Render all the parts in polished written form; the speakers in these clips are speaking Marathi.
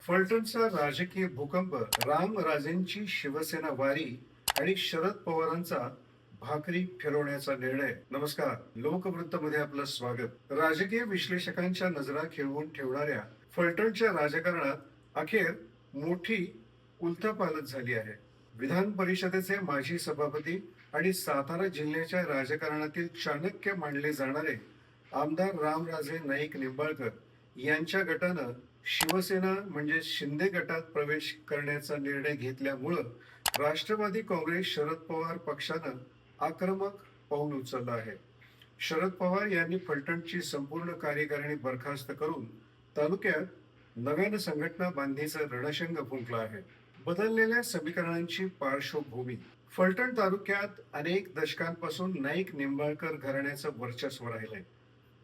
फलटणचा राजकीय भूकंप, रामराजेंची शिवसेना वारी आणि शरद पवारांचा भाकरी फिरवण्याचा निर्णय. नमस्कार, लोकवृत्तमध्ये आपलं स्वागत. राजकीय विश्लेषकांच्या नजरा खिळवून ठेवणाऱ्या फलटणच्या राजकारणात अखेर मोठी उलथापालथ झाली आहे. विधान परिषदेचे माजी सभापती आणि सातारा जिल्ह्याच्या राजकारणातील चाणक्य मानले जाणारे आमदार रामराजे नाईक निंबाळकर यांच्या गटानं शिवसेना म्हणजे शिंदे गटात प्रवेश करण्याचा निर्णय घेतल्यामुळं राष्ट्रवादी काँग्रेस शरद पवार पक्षानं आक्रमक पाऊल उचललं आहे. शरद पवार यांनी फलटणची संपूर्ण कार्यकारिणी बरखास्त करून तालुक्यात नव्यानं संघटना बांधणीचं रणशंग फुंकलं आहे. बदललेल्या समीकरणांची पार्श्वभूमी. फलटण तालुक्यात अनेक दशकांपासून नाईक निंबाळकर घराण्याचं वर्चस्व राहिलंय.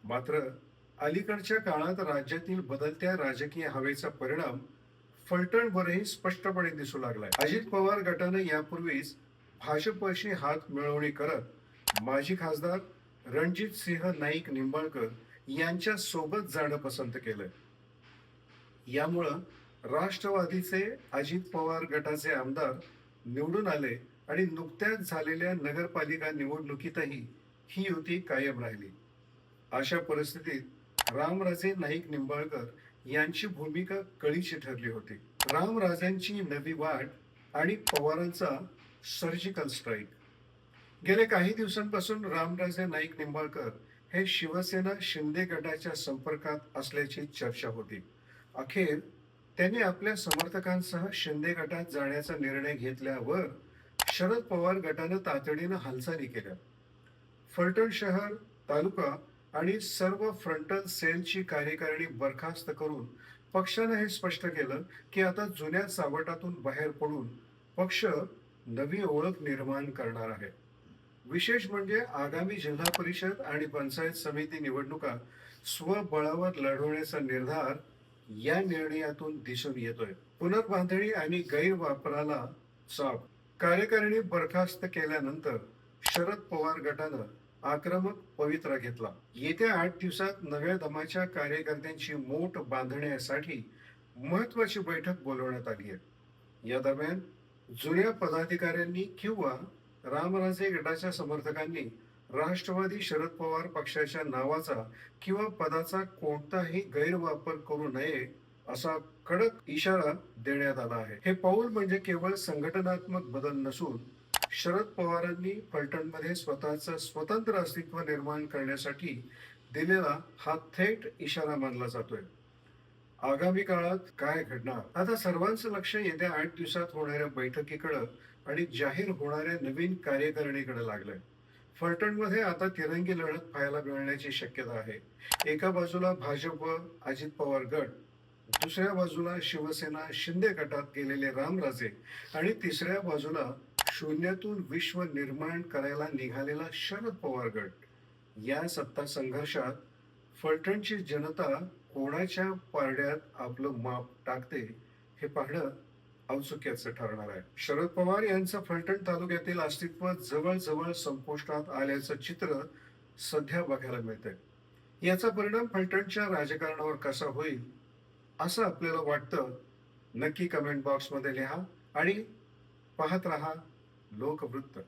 मात्र अलीकडच्या काळात राज्यातील बदलत्या राजकीय हवेचा परिणाम फलटणवरही स्पष्टपणे दिसू लागलाय. अजित पवार गटाने यापूर्वीच भाजपशी हात मिळवणी करत माजी खासदार रणजित सिंह नाईक निंबाळकर यांच्या सोबत जाणं पसंत केलंय. यामुळं राष्ट्रवादीचे अजित पवार गटाचे आमदार निवडून आले आणि नुकत्याच झालेल्या नगरपालिका निवडणुकीतही ही युती कायम राहिली. अशा परिस्थितीत रामराजे नाईक निंबाळकर यांची भूमिका कळीची ठरली होती. रामराजेंची नवी वाट आणि पवारांचा सर्जिकल स्ट्राईक. गेले काही दिवसांपासून रामराजे नाईक निंबाळकर हे शिवसेना शिंदे गटाच्या संपर्कात असल्याची चर्चा होती. अखेर त्यांनी आपल्या समर्थकांसह शिंदे गटात जाण्याचा निर्णय घेतल्यावर शरद पवार गटानं तातडीनं हालचाली केल्या. फलटण शहर, तालुका आणि सर्व फ्रंटल सेलची कार्यकारिणी बरखास्त करून पक्षानं हे स्पष्ट केलं की आता जुन्या सावटातून बाहेर पडून पक्ष नवी ओळख निर्माण करणार आहे. विशेष म्हणजे आगामी जिल्हा परिषद आणि पंचायत समिती निवडणुका स्वबळावर लढवण्याचा निर्धार या निर्णयातून दिसून येतोय. पुनर्बांधणी आणि गैरवापराला चाप. कार्यकारिणी बरखास्त केल्यानंतर शरद पवार गटानं आक्रमक पवित्रा घेतला. येत्या 8 दिवसात नव्या दमाच्या कार्यकर्त्यांची मोठ बांधण्यासाठी महत्वाची बैठक बोलवण्यात आली आहे. या दरम्यान जुन्या पदाधिकाऱ्यांनी किंवा रामराजे गटाच्या समर्थकांनी राष्ट्रवादी शरद पवार पक्षाच्या नावाचा किंवा पदाचा कोणताही गैरवापर करू नये असा कडक इशारा देण्यात आला आहे. हे पाऊल म्हणजे केवळ संघटनात्मक बदल नसून शरद पवारांनी फलटणमध्ये स्वतःचं स्वतंत्र अस्तित्व निर्माण करण्यासाठी दिलेला हा थेट इशारा मानला जातोय. आगामी काळात काय घडणार? आता सर्वांचं लक्ष येत्या 8 दिवसात होणाऱ्या बैठकीकडे आणि जाहीर होणाऱ्या नवीन कार्यकारिणीकडे लागलंय. फलटणमध्ये आता तिरंगी लढत पाहायला मिळण्याची शक्यता आहे. एका बाजूला भाजप व अजित पवार गट, दुसऱ्या बाजूला शिवसेना शिंदे गटात गेलेले रामराजे आणि तिसऱ्या बाजूला शून्यातून विश्व निर्माण करायला निघालेला शरद पवार गट. या सत्ता संघर्षात फलटणची जनता कोणाच्या पारड्यात आपलं माप टाकते हे पाहणं औत्सुक्याचं ठरणार आहे. शरद पवार यांचं फलटण तालुक्यातील अस्तित्व जवळजवळ संपुष्टात आल्याचं चित्र सध्या बघायला मिळतंय. याचा परिणाम फलटणच्या राजकारणावर कसा होईल असं आपल्याला वाटतं? नक्की कमेंट बॉक्समध्ये लिहा आणि पाहत रहा लोकवृत्त.